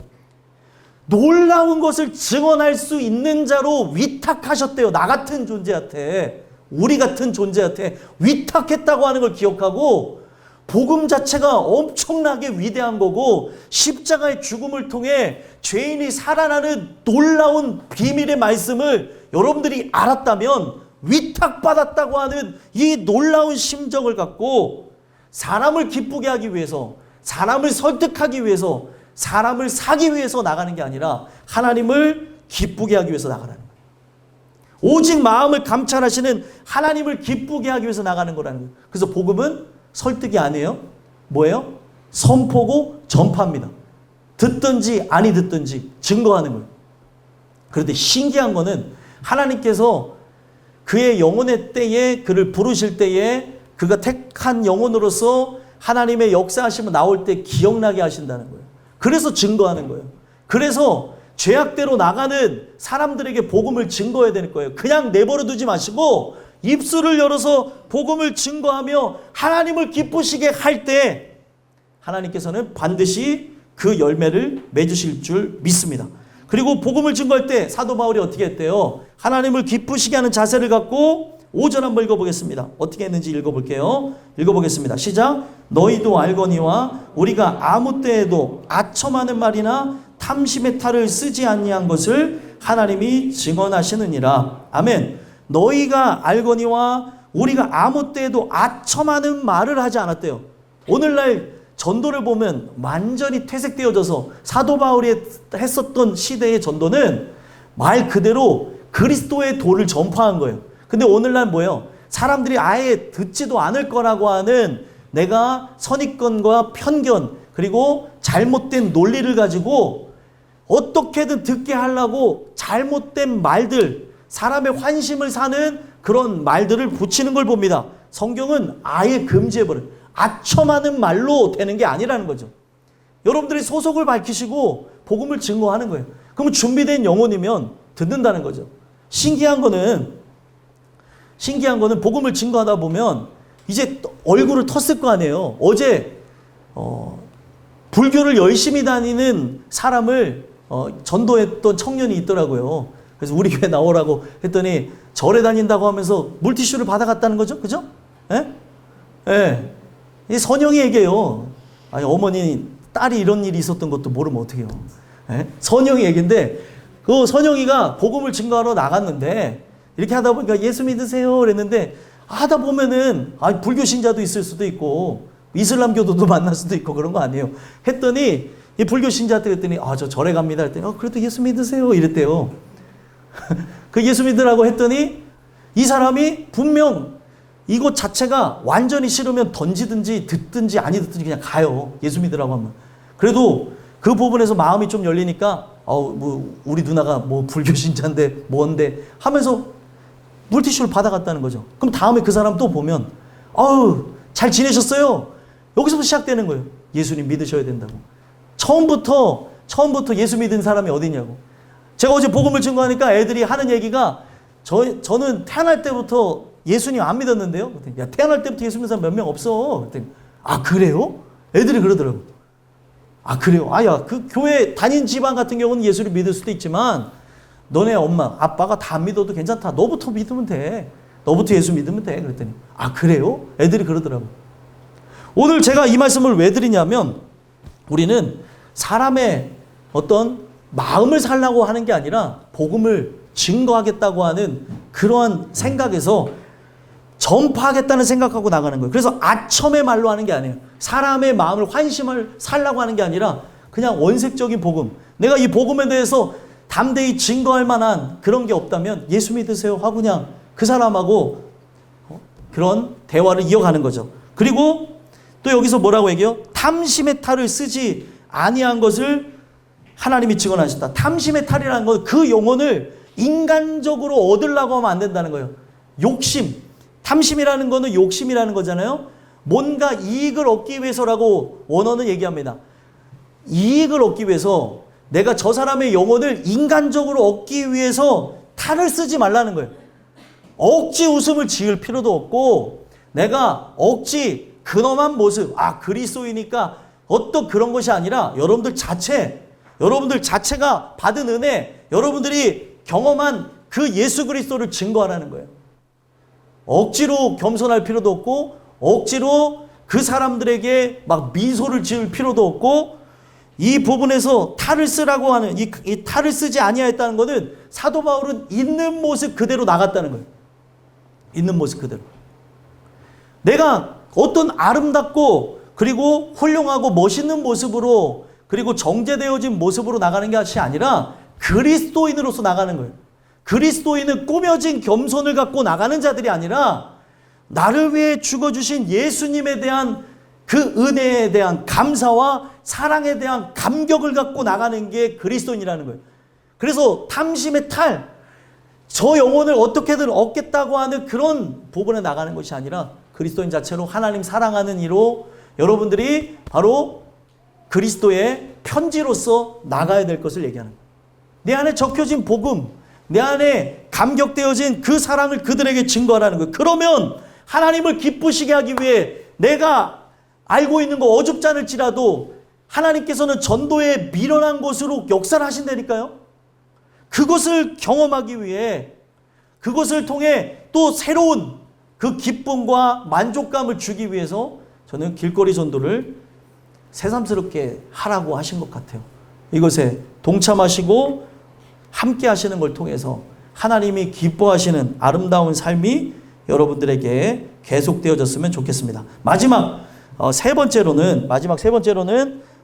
놀라운 것을 증언할 수 있는 자로 위탁하셨대요. 나 같은 존재한테, 우리 같은 존재한테 위탁했다고 하는 걸 기억하고, 복음 자체가 엄청나게 위대한 거고, 십자가의 죽음을 통해 죄인이 살아나는 놀라운 비밀의 말씀을 여러분들이 알았다면, 위탁받았다고 하는 이 놀라운 심정을 갖고 사람을 기쁘게 하기 위해서, 사람을 설득하기 위해서, 사람을 사기 위해서 나가는 게 아니라 하나님을 기쁘게 하기 위해서 나가는 거예요. 오직 마음을 감찰하시는 하나님을 기쁘게 하기 위해서 나가는 거라는 거예요. 그래서 복음은 설득이 아니에요. 뭐예요? 선포고 전파입니다. 듣든지 아니 듣든지 증거하는 거예요. 그런데 신기한 거는 하나님께서 그의 영혼의 때에 그를 부르실 때에 그가 택한 영혼으로서 하나님의 역사하시면 나올 때 기억나게 하신다는 거예요. 그래서 증거하는 거예요. 그래서 죄악대로 나가는 사람들에게 복음을 증거해야 되는 거예요. 그냥 내버려 두지 마시고 입술을 열어서 복음을 증거하며 하나님을 기쁘시게 할 때 하나님께서는 반드시 그 열매를 맺으실 줄 믿습니다. 그리고 복음을 증거할 때 사도 바울이 어떻게 했대요? 하나님을 기쁘시게 하는 자세를 갖고 5절 한번 읽어보겠습니다. 어떻게 했는지 읽어볼게요. 읽어보겠습니다. 시작. 너희도 알거니와 우리가 아무 때에도 아첨하는 말이나 탐심의 탈을 쓰지 아니한 것을 하나님이 증언하시느니라. 아멘. 너희가 알거니와 우리가 아무 때에도 아첨하는 말을 하지 않았대요. 오늘날 전도를 보면 완전히 퇴색되어져서 사도 바울이 했었던 시대의 전도는 말 그대로 그리스도의 도를 전파한 거예요. 근데 오늘날 뭐예요? 사람들이 아예 듣지도 않을 거라고 하는 내가 선입견과 편견 그리고 잘못된 논리를 가지고 어떻게든 듣게 하려고 잘못된 말들, 사람의 환심을 사는 그런 말들을 붙이는 걸 봅니다. 성경은 아예 금지해버려요. 아첨하는 말로 되는 게 아니라는 거죠. 여러분들이 소속을 밝히시고 복음을 증거하는 거예요. 그러면 준비된 영혼이면 듣는다는 거죠. 신기한 거는 복음을 증거하다 보면 이제 얼굴을 텄을 거 아니에요. 어제 불교를 열심히 다니는 사람을 전도했던 청년이 있더라고요. 그래서 우리 교회 나오라고 했더니 절에 다닌다고 하면서 물티슈를 받아갔다는 거죠. 그죠? 예? 예. 이 선영이 얘기해요. 아니, 어머니, 딸이 이런 일이 있었던 것도 모르면 어떡해요. 예? 선영이 얘기인데, 그 선영이가 복음을 증거하러 나갔는데, 이렇게 하다 보니까 예수 믿으세요. 그랬는데, 하다 보면은, 불교 신자도 있을 수도 있고, 이슬람교도도 만날 수도 있고, 그런 거 아니에요. 했더니, 이 불교 신자한테 그랬더니, 저 절에 갑니다. 했더니, 그래도 예수 믿으세요. 이랬대요. 그 예수 믿으라고 했더니, 이 사람이 분명, 이곳 자체가 완전히 싫으면 던지든지 듣든지 아니 듣든지 그냥 가요. 예수 믿으라고 하면. 그래도 그 부분에서 마음이 좀 열리니까 우리 누나가 뭐 불교 신자인데 뭔데 하면서 물티슈를 받아갔다는 거죠. 그럼 다음에 그 사람 또 보면 잘 지내셨어요? 여기서부터 시작되는 거예요. 예수님 믿으셔야 된다고. 처음부터 예수 믿은 사람이 어디냐고. 제가 어제 복음을 증거하니까 애들이 하는 얘기가 저는 태어날 때부터 예수님 안 믿었는데요. 야, 태어날 때부터 예수 믿는 사람 몇 명 없어. 그랬더니, 그래요? 애들이 그러더라고. 그래요? 야, 그 교회 다닌 집안 같은 경우는 예수를 믿을 수도 있지만 너네 엄마, 아빠가 다 믿어도 괜찮다. 너부터 믿으면 돼. 너부터 예수 믿으면 돼. 그랬더니, 그래요? 애들이 그러더라고. 오늘 제가 이 말씀을 왜 드리냐면 우리는 사람의 어떤 마음을 살라고 하는 게 아니라 복음을 증거하겠다고 하는 그러한 생각에서 전파하겠다는 생각하고 나가는 거예요. 그래서 아첨의 말로 하는 게 아니에요. 사람의 마음을 환심을 살라고 하는 게 아니라 그냥 원색적인 복음. 내가 이 복음에 대해서 담대히 증거할 만한 그런 게 없다면 예수 믿으세요 하고 그냥 그 사람하고 그런 대화를 이어가는 거죠. 그리고 또 여기서 뭐라고 얘기해요? 탐심의 탈을 쓰지 아니한 것을 하나님이 증언하신다. 탐심의 탈이라는 건 그 영혼을 인간적으로 얻으려고 하면 안 된다는 거예요. 욕심. 탐심이라는 거는 욕심이라는 거잖아요. 뭔가 이익을 얻기 위해서라고 원어는 얘기합니다. 이익을 얻기 위해서 내가 저 사람의 영혼을 인간적으로 얻기 위해서 탈을 쓰지 말라는 거예요. 억지 웃음을 지을 필요도 없고 내가 억지 근엄한 모습, 그리스도이니까 어떤 그런 것이 아니라 여러분들 자체가 받은 은혜, 여러분들이 경험한 그 예수 그리스도를 증거하라는 거예요. 억지로 겸손할 필요도 없고 억지로 그 사람들에게 막 미소를 지을 필요도 없고, 이 부분에서 탈을 쓰라고 하는 이 탈을 쓰지 아니하였다는 것은 사도 바울은 있는 모습 그대로 나갔다는 거예요. 있는 모습 그대로. 내가 어떤 아름답고 그리고 훌륭하고 멋있는 모습으로 그리고 정제되어진 모습으로 나가는 것이 아니라 그리스도인으로서 나가는 거예요. 그리스도인은 꾸며진 겸손을 갖고 나가는 자들이 아니라 나를 위해 죽어주신 예수님에 대한 그 은혜에 대한 감사와 사랑에 대한 감격을 갖고 나가는 게 그리스도인이라는 거예요. 그래서 탐심의 탈, 저 영혼을 어떻게든 얻겠다고 하는 그런 부분에 나가는 것이 아니라 그리스도인 자체로 하나님 사랑하는 이로 여러분들이 바로 그리스도의 편지로서 나가야 될 것을 얘기하는 거예요. 내 안에 적혀진 복음, 내 안에 감격되어진 그 사랑을 그들에게 증거하라는 거예요. 그러면 하나님을 기쁘시게 하기 위해 내가 알고 있는 거 어줍지 않을지라도 하나님께서는 전도에 미련한 것으로 역사를 하신다니까요. 그것을 경험하기 위해 그것을 통해 또 새로운 그 기쁨과 만족감을 주기 위해서 저는 길거리 전도를 새삼스럽게 하라고 하신 것 같아요. 이것에 동참하시고 함께 하시는 걸 통해서 하나님이 기뻐하시는 아름다운 삶이 여러분들에게 계속되어졌으면 좋겠습니다. 마지막 세 번째로는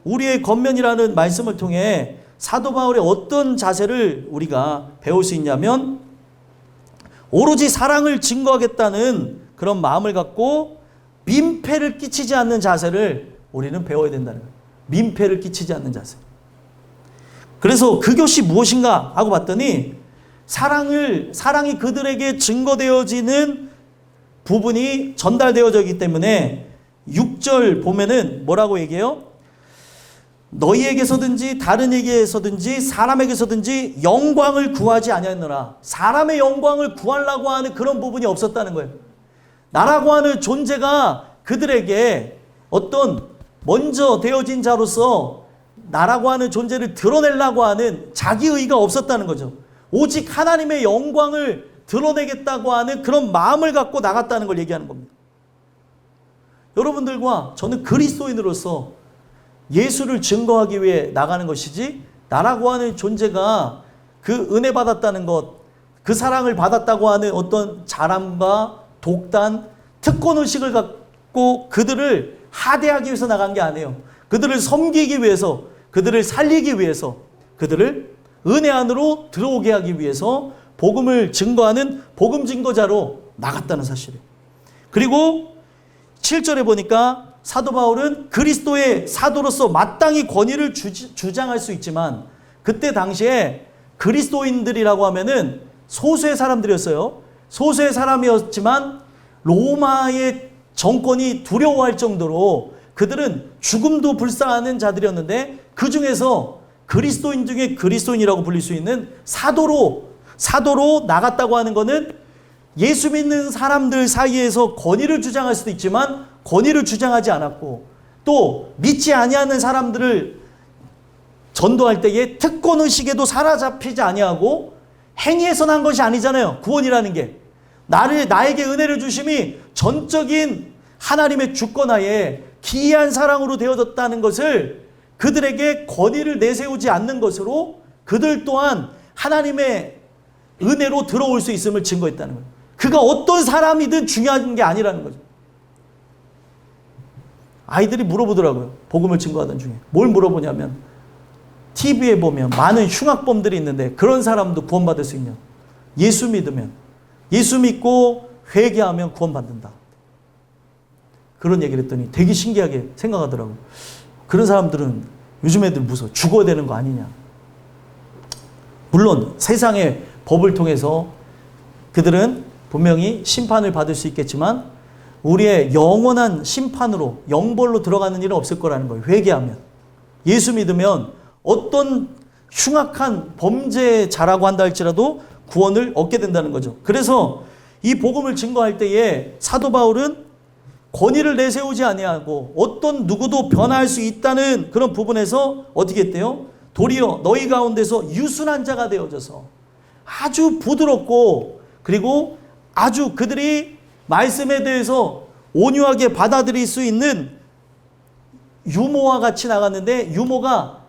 우리의 겉면이라는 말씀을 통해 사도 바울의 어떤 자세를 우리가 배울 수 있냐면, 오로지 사랑을 증거하겠다는 그런 마음을 갖고 민폐를 끼치지 않는 자세를 우리는 배워야 된다는 거예요. 민폐를 끼치지 않는 자세. 그래서 그것이 무엇인가 하고 봤더니 사랑이 그들에게 증거되어지는 부분이 전달되어져 있기 때문에 6절 보면은 뭐라고 얘기해요? 너희에게서든지 다른 에게서든지 사람에게서든지 영광을 구하지 아니하노라. 사람의 영광을 구하려고 하는 그런 부분이 없었다는 거예요. 나라고 하는 존재가 그들에게 어떤 먼저 되어진 자로서 나라고 하는 존재를 드러내려고 하는 자기의가 없었다는 거죠. 오직 하나님의 영광을 드러내겠다고 하는 그런 마음을 갖고 나갔다는 걸 얘기하는 겁니다. 여러분들과 저는 그리스도인으로서 예수를 증거하기 위해 나가는 것이지, 나라고 하는 존재가 그 은혜 받았다는 것, 그 사랑을 받았다고 하는 어떤 자랑과 독단, 특권의식을 갖고 그들을 하대하기 위해서 나간 게 아니에요. 그들을 섬기기 위해서, 그들을 살리기 위해서, 그들을 은혜 안으로 들어오게 하기 위해서 복음을 증거하는 복음 증거자로 나갔다는 사실이에요. 그리고 7절에 보니까 사도 바울은 그리스도의 사도로서 마땅히 권위를 주장할 수 있지만, 그때 당시에 그리스도인들이라고 하면은 소수의 사람들이었어요. 소수의 사람이었지만 로마의 정권이 두려워할 정도로 그들은 죽음도 불사하는 자들이었는데, 그 중에서 그리스도인 중에 그리스도인이라고 불릴 수 있는 사도로 나갔다고 하는 것은 예수 믿는 사람들 사이에서 권위를 주장할 수도 있지만 권위를 주장하지 않았고, 또 믿지 아니하는 사람들을 전도할 때에 특권의식에도 사로잡히지 아니하고, 행위에서 난 것이 아니잖아요. 구원이라는 게 나에게 은혜를 주심이 전적인 하나님의 주권하에 기이한 사랑으로 되어졌다는 것을 그들에게 권위를 내세우지 않는 것으로 그들 또한 하나님의 은혜로 들어올 수 있음을 증거했다는 거예요. 그가 어떤 사람이든 중요한 게 아니라는 거죠. 아이들이 물어보더라고요. 복음을 증거하던 중에. 뭘 물어보냐면, TV에 보면 많은 흉악범들이 있는데 그런 사람도 구원받을 수 있냐. 예수 믿으면, 예수 믿고 회개하면 구원받는다. 그런 얘기를 했더니 되게 신기하게 생각하더라고요. 그런 사람들은 요즘 애들 무서워. 죽어야 되는 거 아니냐. 물론 세상의 법을 통해서 그들은 분명히 심판을 받을 수 있겠지만 우리의 영원한 심판으로, 영벌로 들어가는 일은 없을 거라는 거예요. 회개하면. 예수 믿으면 어떤 흉악한 범죄자라고 한다 할지라도 구원을 얻게 된다는 거죠. 그래서 이 복음을 증거할 때에 사도 바울은 권위를 내세우지 아니하고 어떤 누구도 변화할 수 있다는 그런 부분에서 어떻게 했대요? 도리어 너희 가운데서 유순한 자가 되어져서 아주 부드럽고 그리고 아주 그들이 말씀에 대해서 온유하게 받아들일 수 있는 유모와 같이 나갔는데, 유모가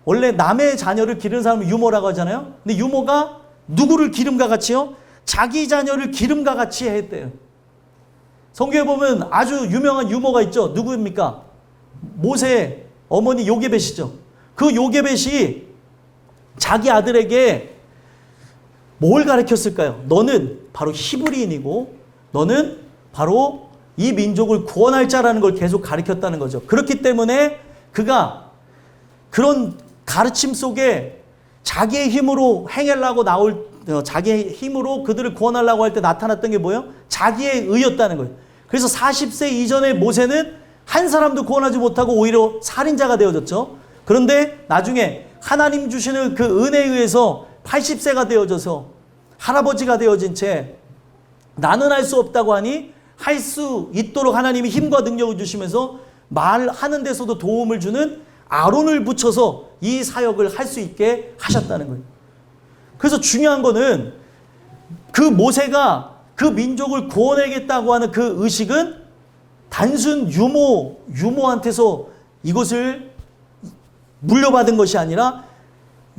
원래 남의 자녀를 기르는 사람을 유모라고 하잖아요. 근데 유모가 누구를 기름과 같이요? 자기 자녀를 기름과 같이 했대요. 성경에 보면 아주 유명한 유모가 있죠. 누구입니까? 모세의 어머니 요게벳이죠. 그 요게벳이 자기 아들에게 뭘 가르쳤을까요? 너는 바로 히브리인이고 너는 바로 이 민족을 구원할 자라는 걸 계속 가르쳤다는 거죠. 그렇기 때문에 그가 그런 가르침 속에 자기의 힘으로 행하려고 자기의 힘으로 그들을 구원하려고 할 때 나타났던 게 뭐예요? 자기의 의였다는 거예요. 그래서 40세 이전의 모세는 한 사람도 구원하지 못하고 오히려 살인자가 되어졌죠. 그런데 나중에 하나님 주시는 그 은혜에 의해서 80세가 되어져서 할아버지가 되어진 채 나는 할 수 없다고 하니 할 수 있도록 하나님이 힘과 능력을 주시면서 말하는 데서도 도움을 주는 아론을 붙여서 이 사역을 할 수 있게 하셨다는 거예요. 그래서 중요한 거는 그 모세가 그 민족을 구원하겠다고 하는 그 의식은 단순 유모한테서 이것을 물려받은 것이 아니라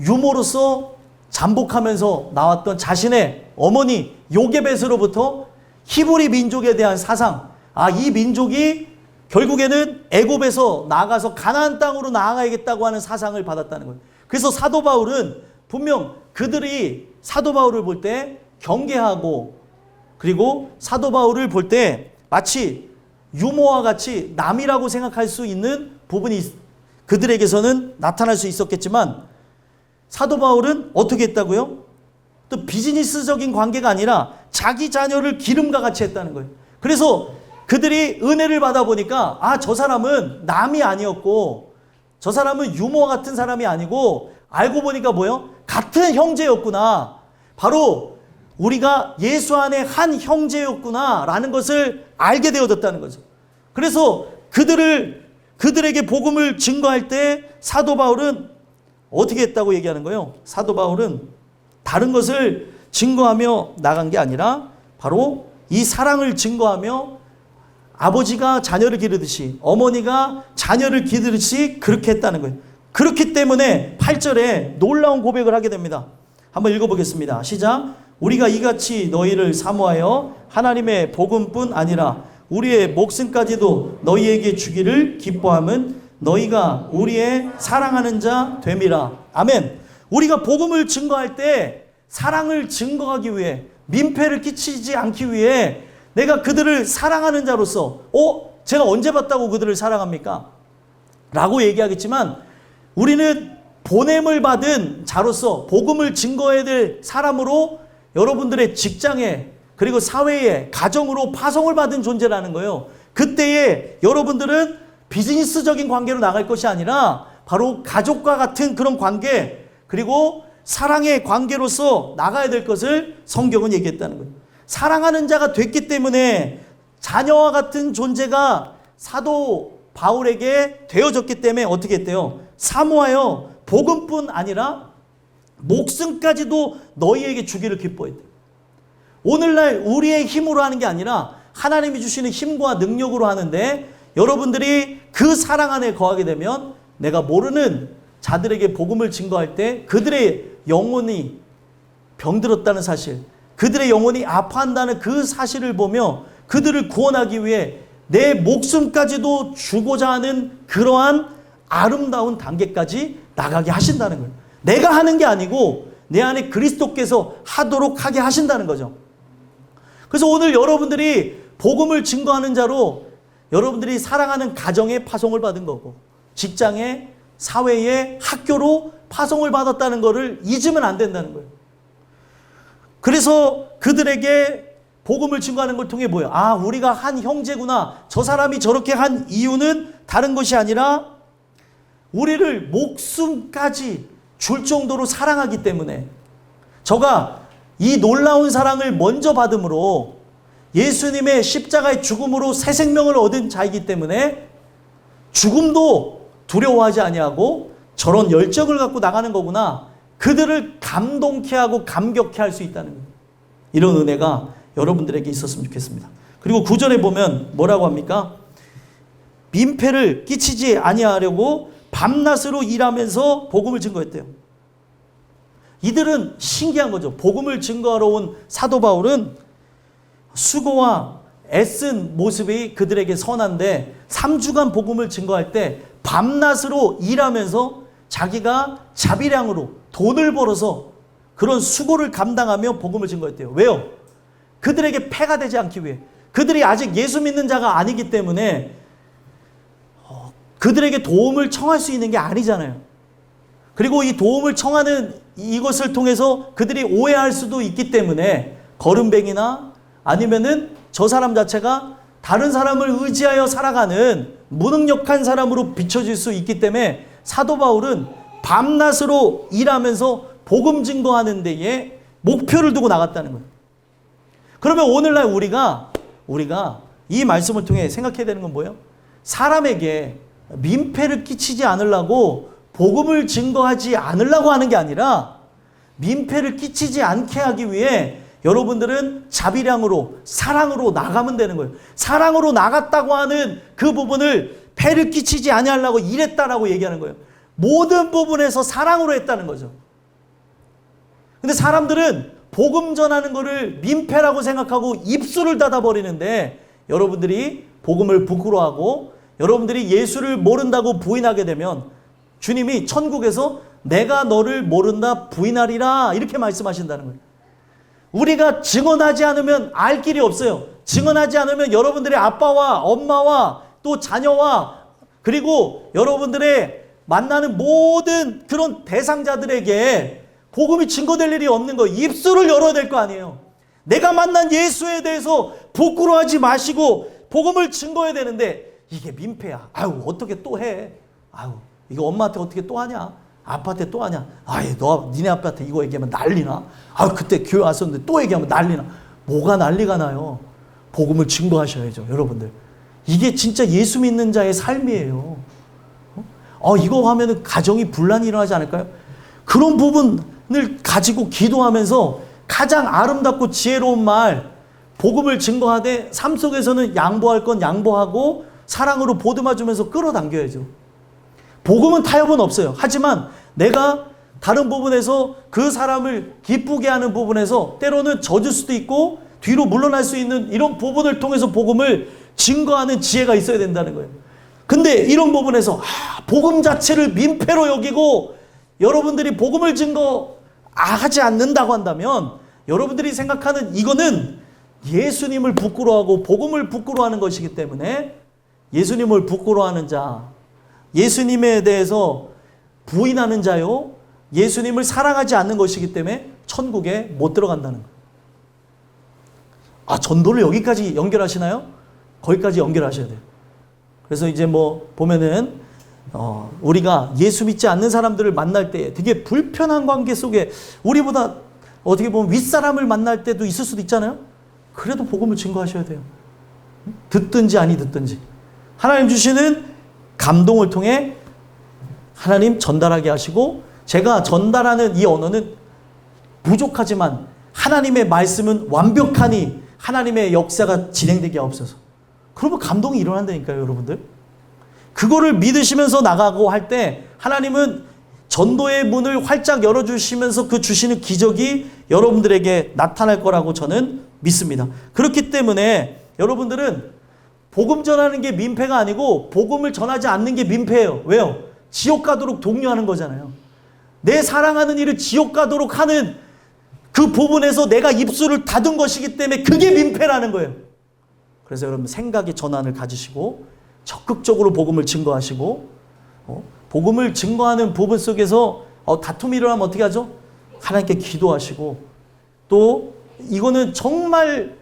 유모로서 잠복하면서 나왔던 자신의 어머니 요게벳으로부터 히브리 민족에 대한 사상, 이 민족이 결국에는 애굽에서 나가서 가나안 땅으로 나아가야겠다고 하는 사상을 받았다는 거예요. 그래서 사도 바울은 분명 그들이 사도 바울을 볼 때 경계하고, 그리고 사도 바울을 볼 때 마치 유모와 같이 남이라고 생각할 수 있는 부분이 그들에게서는 나타날 수 있었겠지만, 사도 바울은 어떻게 했다고요? 또 비즈니스적인 관계가 아니라 자기 자녀를 기름과 같이 했다는 거예요. 그래서 그들이 은혜를 받아보니까 저 사람은 남이 아니었고 저 사람은 유모와 같은 사람이 아니고 알고 보니까 뭐예요? 같은 형제였구나. 바로 우리가 예수 안에 한 형제였구나 라는 것을 알게 되어졌다는 거죠. 그래서 그들에게 복음을 증거할 때 사도 바울은 어떻게 했다고 얘기하는 거예요? 사도 바울은 다른 것을 증거하며 나간 게 아니라 바로 이 사랑을 증거하며 아버지가 자녀를 기르듯이 어머니가 자녀를 기르듯이 그렇게 했다는 거예요. 그렇기 때문에 8절에 놀라운 고백을 하게 됩니다. 한번 읽어보겠습니다. 시작. 우리가 이같이 너희를 사모하여 하나님의 복음뿐 아니라 우리의 목숨까지도 너희에게 주기를 기뻐함은 너희가 우리의 사랑하는 자 됨이라. 아멘. 우리가 복음을 증거할 때 사랑을 증거하기 위해, 민폐를 끼치지 않기 위해 내가 그들을 사랑하는 자로서 제가 언제 봤다고 그들을 사랑합니까? 라고 얘기하겠지만 우리는 보냄을 받은 자로서 복음을 증거해야 될 사람으로 여러분들의 직장에, 그리고 사회에, 가정으로 파송을 받은 존재라는 거예요. 그때에 여러분들은 비즈니스적인 관계로 나갈 것이 아니라 바로 가족과 같은 그런 관계, 그리고 사랑의 관계로서 나가야 될 것을 성경은 얘기했다는 거예요. 사랑하는 자가 됐기 때문에 자녀와 같은 존재가 사도 바울에게 되어졌기 때문에 어떻게 했대요? 사모하여 복음뿐 아니라 목숨까지도 너희에게 주기를 기뻐했대요. 오늘날 우리의 힘으로 하는 게 아니라 하나님이 주시는 힘과 능력으로 하는데, 여러분들이 그 사랑 안에 거하게 되면 내가 모르는 자들에게 복음을 증거할 때 그들의 영혼이 병들었다는 사실, 그들의 영혼이 아파한다는 그 사실을 보며 그들을 구원하기 위해 내 목숨까지도 주고자 하는 그러한 아름다운 단계까지 나가게 하신다는 거예요. 내가 하는 게 아니고 내 안에 그리스도께서 하도록 하게 하신다는 거죠. 그래서 오늘 여러분들이 복음을 증거하는 자로 여러분들이 사랑하는 가정에 파송을 받은 거고, 직장에, 사회에, 학교로 파송을 받았다는 것을 잊으면 안 된다는 거예요. 그래서 그들에게 복음을 증거하는 걸 통해 뭐예요? 우리가 한 형제구나. 저 사람이 저렇게 한 이유는 다른 것이 아니라 우리를 목숨까지 줄 정도로 사랑하기 때문에, 저가 이 놀라운 사랑을 먼저 받음으로 예수님의 십자가의 죽음으로 새 생명을 얻은 자이기 때문에 죽음도 두려워하지 아니하고 저런 열정을 갖고 나가는 거구나. 그들을 감동케 하고 감격케 할 수 있다는 거예요. 이런 은혜가 여러분들에게 있었으면 좋겠습니다. 그리고 9절에 보면 뭐라고 합니까? 민폐를 끼치지 아니하려고 밤낮으로 일하면서 복음을 증거했대요. 이들은 신기한 거죠. 복음을 증거하러 온 사도 바울은 수고와 애쓴 모습이 그들에게 선한데 3주간 복음을 증거할 때 밤낮으로 일하면서 자기가 자비량으로 돈을 벌어서 그런 수고를 감당하며 복음을 증거했대요. 왜요? 그들에게 폐가 되지 않기 위해. 그들이 아직 예수 믿는 자가 아니기 때문에 그들에게 도움을 청할 수 있는 게 아니잖아요. 그리고 이 도움을 청하는 이것을 통해서 그들이 오해할 수도 있기 때문에 거름뱅이나 아니면은 저 사람 자체가 다른 사람을 의지하여 살아가는 무능력한 사람으로 비춰질 수 있기 때문에 사도 바울은 밤낮으로 일하면서 복음 증거하는 데에 목표를 두고 나갔다는 거예요. 그러면 오늘날 우리가 이 말씀을 통해 생각해야 되는 건 뭐예요? 사람에게 민폐를 끼치지 않으려고 복음을 증거하지 않으려고 하는 게 아니라 민폐를 끼치지 않게 하기 위해 여러분들은 자비량으로 사랑으로 나가면 되는 거예요. 사랑으로 나갔다고 하는 그 부분을 폐를 끼치지 아니하려고 일했다라고 얘기하는 거예요. 모든 부분에서 사랑으로 했다는 거죠. 근데 사람들은 복음 전하는 거를 민폐라고 생각하고 입술을 닫아버리는데 여러분들이 복음을 부끄러워하고 여러분들이 예수를 모른다고 부인하게 되면 주님이 천국에서 내가 너를 모른다 부인하리라 이렇게 말씀하신다는 거예요. 우리가 증언하지 않으면 알 길이 없어요. 증언하지 않으면 여러분들의 아빠와 엄마와 또 자녀와 그리고 여러분들의 만나는 모든 그런 대상자들에게 복음이 증거될 일이 없는 거예요. 입술을 열어야 될 거 아니에요. 내가 만난 예수에 대해서 부끄러워하지 마시고 복음을 증거해야 되는데 이게 민폐야. 아유 어떻게 또 해. 아유 이거 엄마한테 어떻게 또 하냐. 아빠한테 또 하냐. 아유 너 니네 아빠한테 이거 얘기하면 난리나. 아유 그때 교회 왔었는데 또 얘기하면 난리나. 뭐가 난리가 나요. 복음을 증거하셔야죠. 여러분들. 이게 진짜 예수 믿는 자의 삶이에요. 이거 하면은 가정이 분란이 일어나지 않을까요? 그런 부분을 가지고 기도하면서 가장 아름답고 지혜로운 말, 복음을 증거하되 삶 속에서는 양보할 건 양보하고 사랑으로 보듬어주면서 끌어당겨야죠. 복음은 타협은 없어요. 하지만 내가 다른 부분에서 그 사람을 기쁘게 하는 부분에서 때로는 져줄 수도 있고 뒤로 물러날 수 있는 이런 부분을 통해서 복음을 증거하는 지혜가 있어야 된다는 거예요. 근데 이런 부분에서 복음 자체를 민폐로 여기고 여러분들이 복음을 증거하지 않는다고 한다면 여러분들이 생각하는 이거는 예수님을 부끄러워하고 복음을 부끄러워하는 것이기 때문에 예수님을 부끄러워하는 자, 예수님에 대해서 부인하는 자요, 예수님을 사랑하지 않는 것이기 때문에 천국에 못 들어간다는 거예요. 전도를 여기까지 연결하시나요? 거기까지 연결하셔야 돼요. 그래서 이제 뭐 보면은 우리가 예수 믿지 않는 사람들을 만날 때 되게 불편한 관계 속에 우리보다 어떻게 보면 윗사람을 만날 때도 있을 수도 있잖아요. 그래도 복음을 증거하셔야 돼요. 듣든지 아니 듣든지. 하나님 주시는 감동을 통해 하나님 전달하게 하시고 제가 전달하는 이 언어는 부족하지만 하나님의 말씀은 완벽하니 하나님의 역사가 진행되게 하옵소서. 그러면 감동이 일어난다니까요, 여러분들. 그거를 믿으시면서 나가고 할 때 하나님은 전도의 문을 활짝 열어주시면서 그 주시는 기적이 여러분들에게 나타날 거라고 저는 믿습니다. 그렇기 때문에 여러분들은 복음 전하는 게 민폐가 아니고 복음을 전하지 않는 게 민폐예요. 왜요? 지옥 가도록 독려하는 거잖아요. 내 사랑하는 일을 지옥 가도록 하는 그 부분에서 내가 입술을 닫은 것이기 때문에 그게 민폐라는 거예요. 그래서 여러분 생각의 전환을 가지시고 적극적으로 복음을 증거하시고 복음을 증거하는 부분 속에서 다툼이 일어나면 어떻게 하죠? 하나님께 기도하시고 또 이거는 정말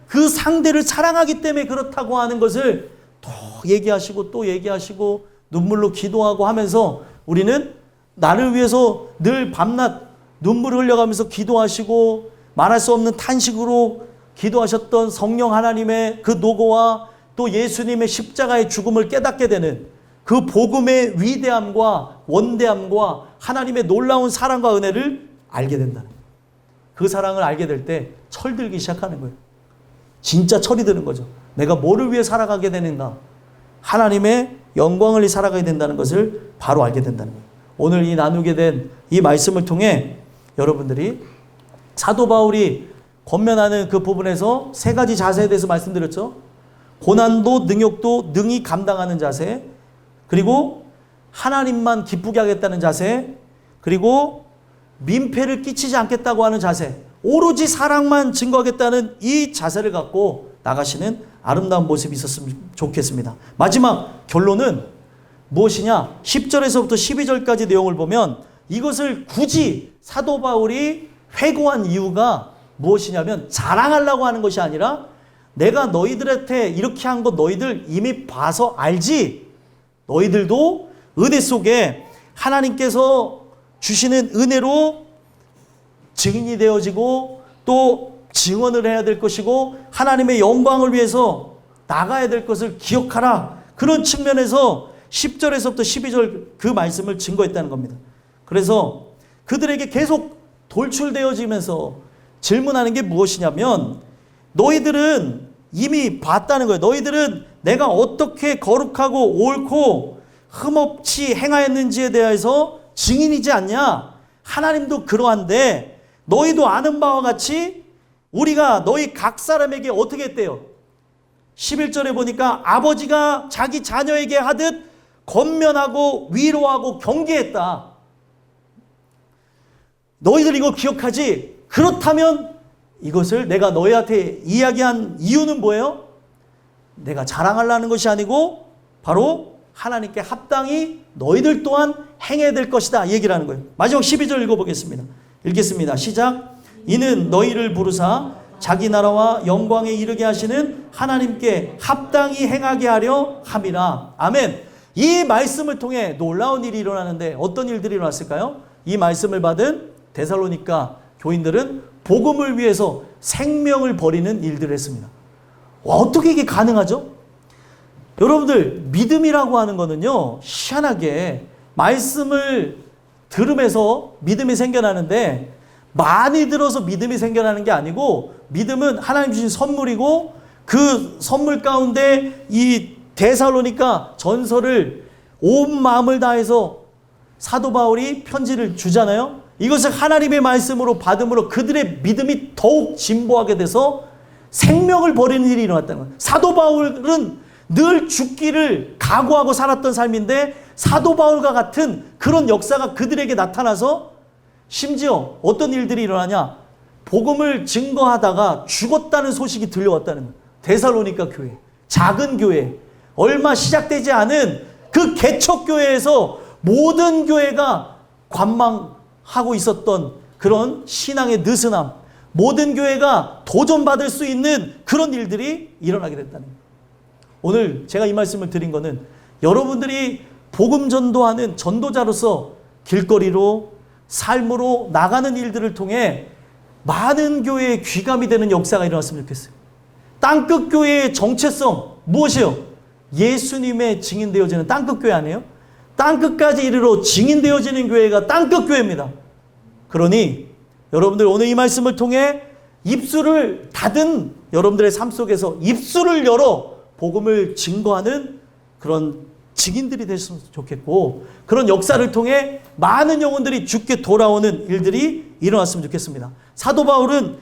그 상대를 사랑하기 때문에 그렇다고 하는 것을 또 얘기하시고 또 얘기하시고 눈물로 기도하고 하면서 우리는 나를 위해서 늘 밤낮 눈물을 흘려가면서 기도하시고 말할 수 없는 탄식으로 기도하셨던 성령 하나님의 그 노고와 또 예수님의 십자가의 죽음을 깨닫게 되는 그 복음의 위대함과 원대함과 하나님의 놀라운 사랑과 은혜를 알게 된다는 거예요. 그 사랑을 알게 될 때 철들기 시작하는 거예요. 진짜 철이 드는 거죠. 내가 뭐를 위해 살아가게 되는가? 하나님의 영광을 위해 살아가게 된다는 것을 바로 알게 된다는 거예요. 오늘 이 나누게 된 이 말씀을 통해 여러분들이 사도 바울이 권면하는 그 부분에서 세 가지 자세에 대해서 말씀드렸죠. 고난도 능욕도 능히 감당하는 자세, 그리고 하나님만 기쁘게 하겠다는 자세, 그리고 민폐를 끼치지 않겠다고 하는 자세, 오로지 사랑만 증거하겠다는 이 자세를 갖고 나가시는 아름다운 모습이 있었으면 좋겠습니다. 마지막 결론은 무엇이냐? 10절에서부터 12절까지 내용을 보면 이것을 굳이 사도 바울이 회고한 이유가 무엇이냐면 자랑하려고 하는 것이 아니라 내가 너희들한테 이렇게 한 거 너희들 이미 봐서 알지? 너희들도 은혜 속에 하나님께서 주시는 은혜로 증인이 되어지고 또 증언을 해야 될 것이고 하나님의 영광을 위해서 나가야 될 것을 기억하라. 그런 측면에서 10절에서부터 12절 그 말씀을 증거했다는 겁니다. 그래서 그들에게 계속 돌출되어지면서 질문하는 게 무엇이냐면 너희들은 이미 봤다는 거예요. 너희들은 내가 어떻게 거룩하고 옳고 흠없이 행하였는지에 대해서 증인이지 않냐? 하나님도 그러한데 너희도 아는 바와 같이 우리가 너희 각 사람에게 어떻게 했대요? 11절에 보니까 아버지가 자기 자녀에게 하듯 권면하고 위로하고 경계했다. 너희들 이거 기억하지? 그렇다면 이것을 내가 너희한테 이야기한 이유는 뭐예요? 내가 자랑하려는 것이 아니고 바로 하나님께 합당히 너희들 또한 행해야 될 것이다 얘기를 하는 거예요. 마지막 12절 읽어보겠습니다. 읽겠습니다. 시작. 이는 너희를 부르사 자기 나라와 영광에 이르게 하시는 하나님께 합당히 행하게 하려 함이라. 아멘. 이 말씀을 통해 놀라운 일이 일어나는데 어떤 일들이 일어났을까요? 이 말씀을 받은 데살로니가 교인들은 복음을 위해서 생명을 버리는 일들을 했습니다. 와, 어떻게 이게 가능하죠? 여러분들 믿음이라고 하는 거는요, 희한하게 말씀을 들으면서 믿음이 생겨나는데 많이 들어서 믿음이 생겨나는 게 아니고 믿음은 하나님 주신 선물이고 그 선물 가운데 이 데살로니가 전서를 온 마음을 다해서 사도 바울이 편지를 주잖아요. 이것을 하나님의 말씀으로 받음으로 그들의 믿음이 더욱 진보하게 돼서 생명을 버리는 일이 일어났다는 거예요. 사도 바울은 늘 죽기를 각오하고 살았던 삶인데 사도 바울과 같은 그런 역사가 그들에게 나타나서 심지어 어떤 일들이 일어나냐? 복음을 증거하다가 죽었다는 소식이 들려왔다는 거예요. 데살로니가 교회, 작은 교회, 얼마 시작되지 않은 그 개척교회에서 모든 교회가 관망하고 있었던 그런 신앙의 느슨함, 모든 교회가 도전받을 수 있는 그런 일들이 일어나게 됐다는 거예요. 오늘 제가 이 말씀을 드린 거는 여러분들이 복음 전도하는 전도자로서 길거리로 삶으로 나가는 일들을 통해 많은 교회에 귀감이 되는 역사가 일어났으면 좋겠어요. 땅끝 교회의 정체성 무엇이에요? 예수님의 증인되어지는 땅끝 교회 아니에요? 땅끝까지 이르러 증인되어지는 교회가 땅끝 교회입니다. 그러니 여러분들 오늘 이 말씀을 통해 입술을 닫은 여러분들의 삶 속에서 입술을 열어 복음을 증거하는 그런 증인들이 됐으면 좋겠고 그런 역사를 통해 많은 영혼들이 주께 돌아오는 일들이 일어났으면 좋겠습니다. 사도 바울은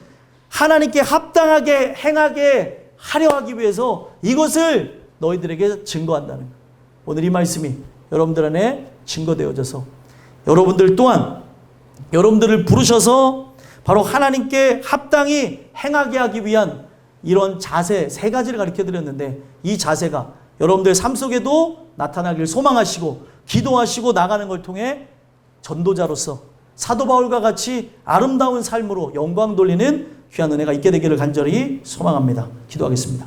하나님께 합당하게 행하게 하려 하기 위해서 이것을 너희들에게 증거한다는 거예요. 오늘 이 말씀이 여러분들 안에 증거되어져서 여러분들 또한 여러분들을 부르셔서 바로 하나님께 합당히 행하게 하기 위한 이런 자세 세 가지를 가르쳐 드렸는데 이 자세가 여러분들 삶 속에도 나타나길 소망하시고 기도하시고 나가는 걸 통해 전도자로서 사도 바울과 같이 아름다운 삶으로 영광 돌리는 귀한 은혜가 있게 되기를 간절히 소망합니다. 기도하겠습니다.